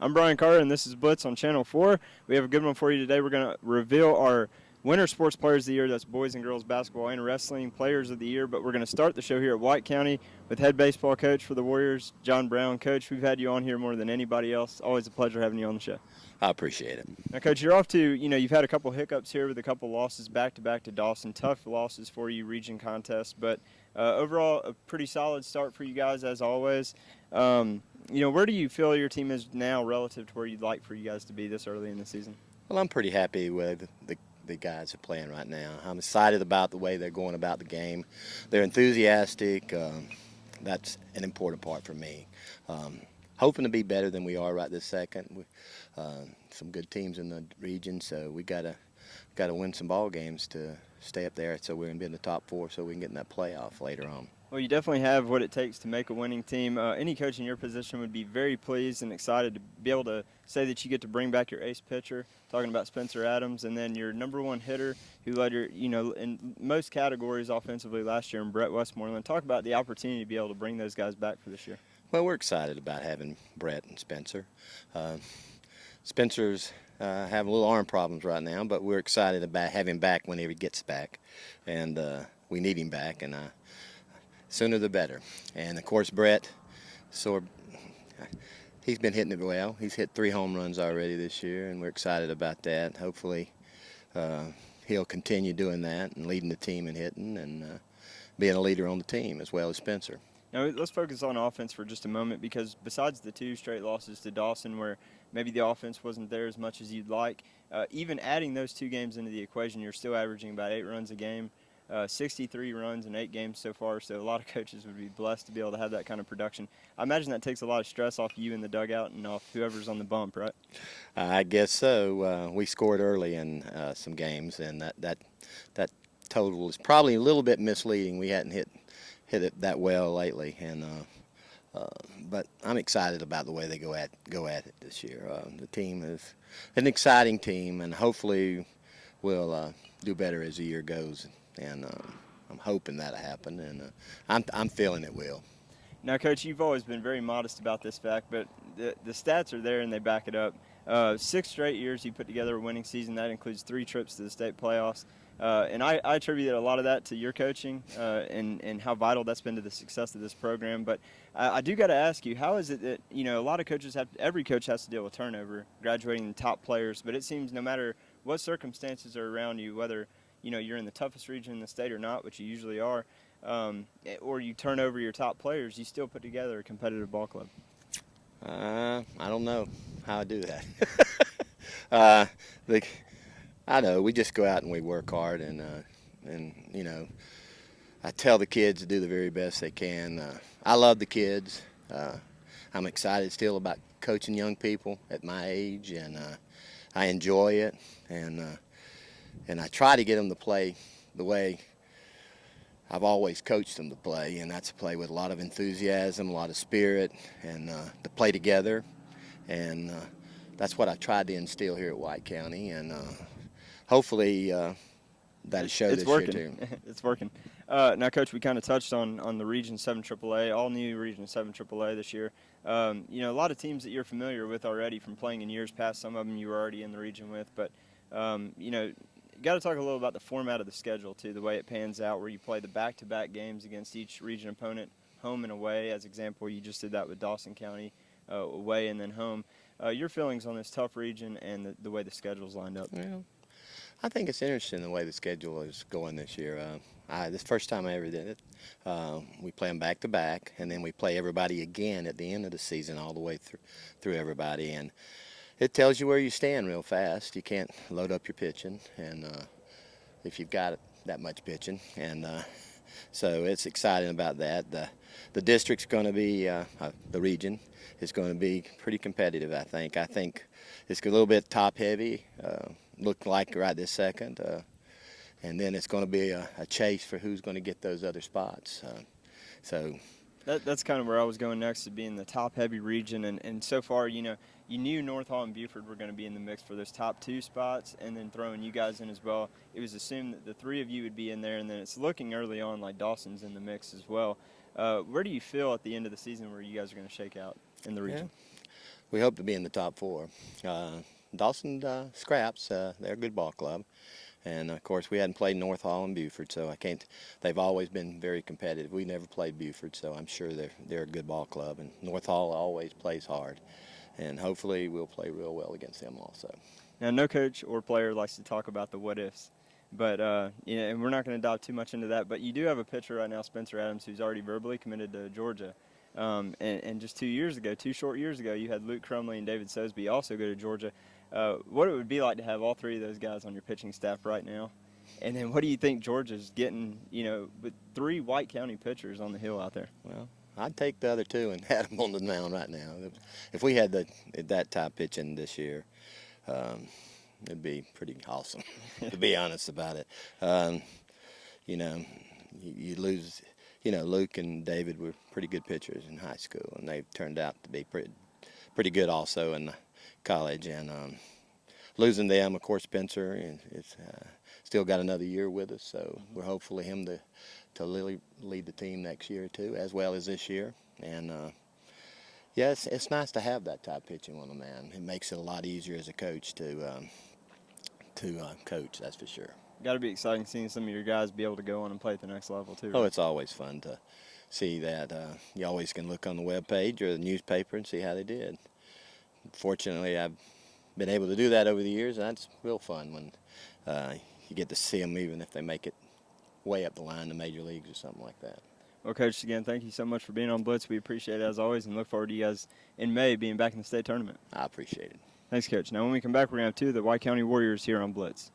I'm Brian Carter, and this is Blitz on Channel 4. We have a good one for you today. We're going to reveal our Winter Sports Players of the Year. That's boys and girls basketball and wrestling players of the year. But we're going to start the show here at White County with head baseball coach for the Warriors, John Brown. Coach, we've had you on here more than anybody else. Always a pleasure having you on the show. I appreciate it. Now, Coach, you're off to, you've had a couple hiccups here with a couple losses back-to-back to Dawson. Tough losses for you, region contest. But overall, a pretty solid start for you guys, as always. Where do you feel your team is now relative to where you'd like for you guys to be this early in the season? Well, I'm pretty happy with the guys are playing right now. I'm excited about the way they're going about the game. They're enthusiastic. That's an important part for me. Hoping to be better than we are right this second. Some good teams in the region, so we gotta win some ball games to stay up there, so we're gonna be in the top four, so we can get in that playoff later on. Well, you definitely have what it takes to make a winning team. Any coach in your position would be very pleased and excited to be able to say that you get to bring back your ace pitcher, talking about Spencer Adams, and then your number one hitter who led your, in most categories offensively last year, in Brett Westmoreland. Talk about the opportunity to be able to bring those guys back for this year. Well, we're excited about having Brett and Spencer. Spencer's having a little arm problems right now, but we're excited about having him back whenever he gets back, and we need him back, and sooner the better. And of course, Brett, he's been hitting it well. He's hit 3 home runs already this year, and we're excited about that. Hopefully, he'll continue doing that and leading the team in hitting and being a leader on the team as well as Spencer. Now, let's focus on offense for just a moment, because besides the 2 straight losses to Dawson where maybe the offense wasn't there as much as you'd like, even adding those 2 games into the equation, you're still averaging about 8 runs a game, 63 runs in 8 games so far, so a lot of coaches would be blessed to be able to have that kind of production. I imagine that takes a lot of stress off you in the dugout and off whoever's on the bump, right? I guess so. We scored early in some games, and that total is probably a little bit misleading. We hadn't hit it that well lately, and but I'm excited about the way they go at it this year. The team is an exciting team, and hopefully we'll do better as the year goes. And I'm hoping that'll happen, and I'm feeling it will. Now, Coach, you've always been very modest about this fact, but the stats are there and they back it up. 6 straight years you put together a winning season. That includes 3 trips to the state playoffs. And I attribute a lot of that to your coaching and how vital that's been to the success of this program. But I do got to ask you, how is it that, a lot of coaches every coach has to deal with turnover, graduating top players, but it seems no matter what circumstances are around you, whether you're in the toughest region in the state or not, which you usually are, or you turn over your top players, you still put together a competitive ball club. I don't know how I do that. I know we just go out and we work hard, and I tell the kids to do the very best they can. I love the kids. I'm excited still about coaching young people at my age, and I enjoy it, and I try to get them to play the way I've always coached them to play, and that's to play with a lot of enthusiasm, a lot of spirit, and to play together. And that's what I tried to instill here at White County, and hopefully that'll show this year too. It's working. Now, Coach, we kind of touched on the Region 7 AAA, all new Region 7 AAA this year. A lot of teams that you're familiar with already from playing in years past. Some of them you were already in the region with, but got to talk a little about the format of the schedule too, the way it pans out, where you play the back-to-back games against each region opponent, home and away. As example, you just did that with Dawson County, away and then home. Your feelings on this tough region and the way the schedule's lined up? Well, I think it's interesting the way the schedule is going this year. This first time I ever did it. We play them back-to-back, and then we play everybody again at the end of the season, all the way through everybody. And it tells you where you stand real fast. You can't load up your pitching, and if you've got that much pitching, and so it's exciting about that. The district's going to be the region is going to be pretty competitive. I think it's a little bit top heavy. Look like right this second, and then it's going to be a chase for who's going to get those other spots. So. That's kind of where I was going next, to being the top-heavy region, and so far, you knew North Hall and Buford were going to be in the mix for those top 2 spots, and then throwing you guys in as well. It was assumed that the 3 of you would be in there, and then it's looking early on like Dawson's in the mix as well. Where do you feel at the end of the season where you guys are going to shake out in the region? We hope to be in the top 4. Dawson Scraps, they're a good ball club. And of course, we hadn't played North Hall and Buford, so I can't. They've always been very competitive. We never played Buford, so I'm sure they're a good ball club. And North Hall always plays hard, and hopefully we'll play real well against them also. Now, no coach or player likes to talk about the what ifs, but and we're not going to dive too much into that. But you do have a pitcher right now, Spencer Adams, who's already verbally committed to Georgia. And just 2 short years ago, you had Luke Crumley and David Sosby also go to Georgia. What it would be like to have all 3 of those guys on your pitching staff right now, and then what do you think Georgia's getting? With 3 White County pitchers on the hill out there. Well, I'd take the other 2 and have them on the mound right now. If we had that type pitching this year, it'd be pretty awesome, to be honest about it. You lose. Luke and David were pretty good pitchers in high school, and they've turned out to be pretty good also in college. And losing them, of course, Spencer is still got another year with us, so we're hopefully him to really lead the team next year too, as well as this year. And it's nice to have that type pitching on the man. It makes it a lot easier as a coach to coach. That's for sure. Got to be exciting seeing some of your guys be able to go on and play at the next level too. Oh, it's always fun to see that. You always can look on the web page or the newspaper and see how they did. Fortunately, I've been able to do that over the years, and that's real fun when you get to see them, even if they make it way up the line to major leagues or something like that. Well, Coach, again, thank you so much for being on Blitz. We appreciate it as always, and look forward to you guys in May being back in the state tournament. I appreciate it. Thanks, Coach. Now, when we come back, we're going to have 2 of the White County Warriors here on Blitz.